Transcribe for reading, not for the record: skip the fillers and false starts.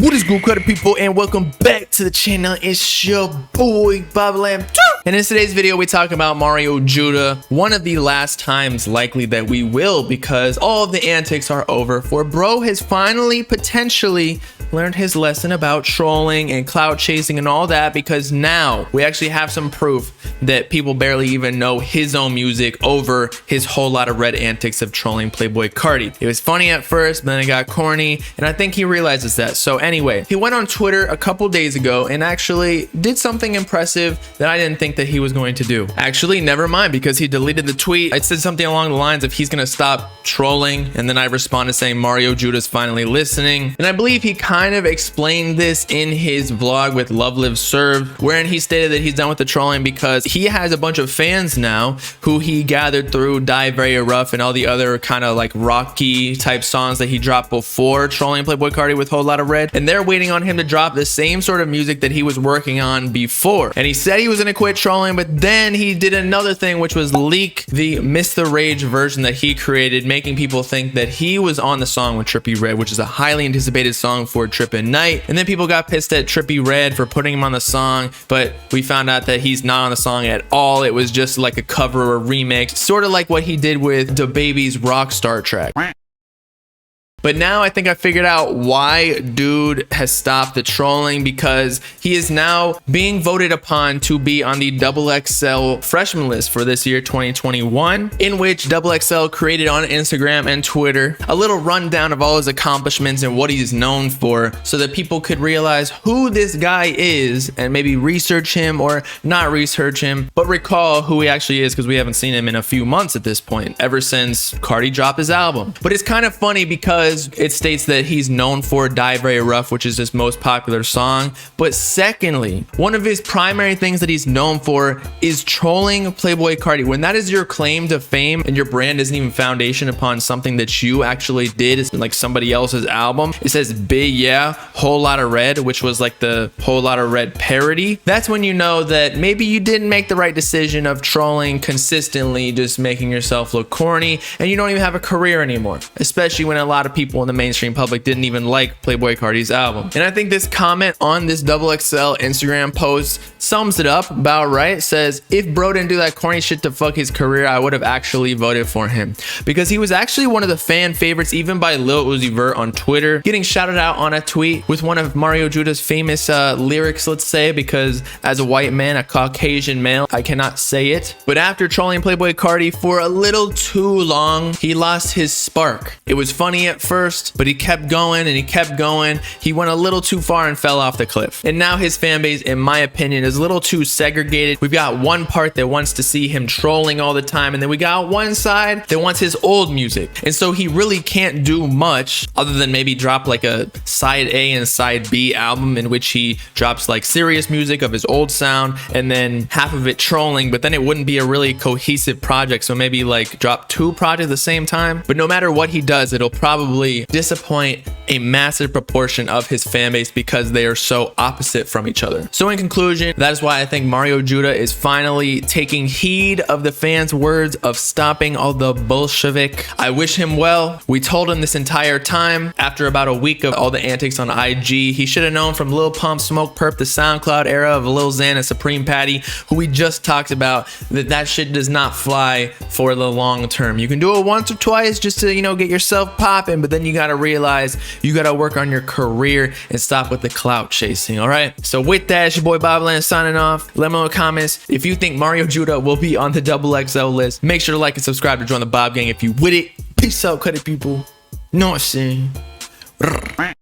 What is good, credit people, and welcome back to the channel. It's your boy bobbalambeats. And in today's video, we talk about Mario Judah, one of the last times likely that we will, because all of the antics are over, for bro has finally potentially learned his lesson about trolling and clout chasing and all that, because now we actually have some proof that people barely even know his own music over his whole lot of red antics of trolling Playboi Carti. It was funny at first, but then it got corny, and I think he realizes that. So anyway, he went on Twitter a couple days ago and actually did something impressive that I didn't think that he was going to do. Actually, never mind, because he deleted the tweet. It said something along the lines of he's gonna stop trolling, and then I responded saying Mario Judah's finally listening. And I believe he kind of explained this in his vlog with Love Live Serve, wherein he stated that he's done with the trolling because he has a bunch of fans now who he gathered through Die Very Rough and all the other kind of like rocky type songs that he dropped before trolling Playboi Carti with Whole Lotta Red, and they're waiting on him to drop the same sort of music that he was working on before. And he said he was gonna quit trolling, but then he did another thing, which was leak the Miss the Rage version that he created, making people think that he was on the song with Trippie Redd, which is a highly anticipated song for Trippin' Night. And then people got pissed at Trippie Redd for putting him on the song, but we found out that he's not on the song at all. It was just like a cover or a remix, sort of like what he did with DaBaby's Rockstar track. But now I think I figured out why dude has stopped the trolling, because he is now being voted upon to be on the XXL freshman list for this year 2021, in which XXL created on Instagram and Twitter a little rundown of all his accomplishments and what he's known for, so that people could realize who this guy is and maybe research him or not research him, but recall who he actually is, because we haven't seen him in a few months at this point, ever since Carti dropped his album. But it's kind of funny because it states that he's known for Die Very Rough, which is his most popular song. But secondly, one of his primary things that he's known for is trolling Playboi Carti. When that is your claim to fame and your brand isn't even foundation upon something that you actually did, it's like somebody else's album. It says big yeah, Whole Lotta Red, which was like the Whole Lotta Red parody. That's when you know that maybe you didn't make the right decision of trolling consistently, just making yourself look corny, and you don't even have a career anymore, especially when a lot of people in the mainstream public didn't even like Playboi Carti's album. And I think this comment on this XXL Instagram post sums it up about right. It says, if bro didn't do that corny shit to fuck his career, I would have actually voted for him, because he was actually one of the fan favorites, even by Lil Uzi Vert on Twitter, getting shouted out on a tweet with one of Mario Judah's famous lyrics, let's say, because as a white man, a Caucasian male, I cannot say it. But after trolling Playboi Carti for a little too long, he lost his spark. It was funny at first, but he kept going and he kept going. He went a little too far and fell off the cliff. And now his fan base, in my opinion, is a little too segregated. We've got one part that wants to see him trolling all the time, and then we got one side that wants his old music. And so he really can't do much other than maybe drop like a side A and side B album, in which he drops like serious music of his old sound and then half of it trolling, but then it wouldn't be a really cohesive project. So maybe like drop two projects at the same time. But no matter what he does, it'll probably disappoint a massive proportion of his fan base because they are so opposite from each other. So in conclusion, that is why I think Mario Judah is finally taking heed of the fans' words of stopping all the Bolshevik. I wish him well. We told him this entire time. After about a week of all the antics on IG, he should have known from Lil Pump, Smoke Perp, the SoundCloud era of Lil Xan and Supreme Patty, who we just talked about, that shit does not fly for the long term. You can do it once or twice just to, you know, get yourself popping, but then you got to realize you got to work on your career and stop with the clout chasing. All right, so with that, it's your boy bobbalambeats signing off. Let me know in the comments if you think Mario Judah will be on the XXL list. Make sure to like and subscribe to join the Bob Gang if you with it. Peace out, credit people. Know what I'm saying?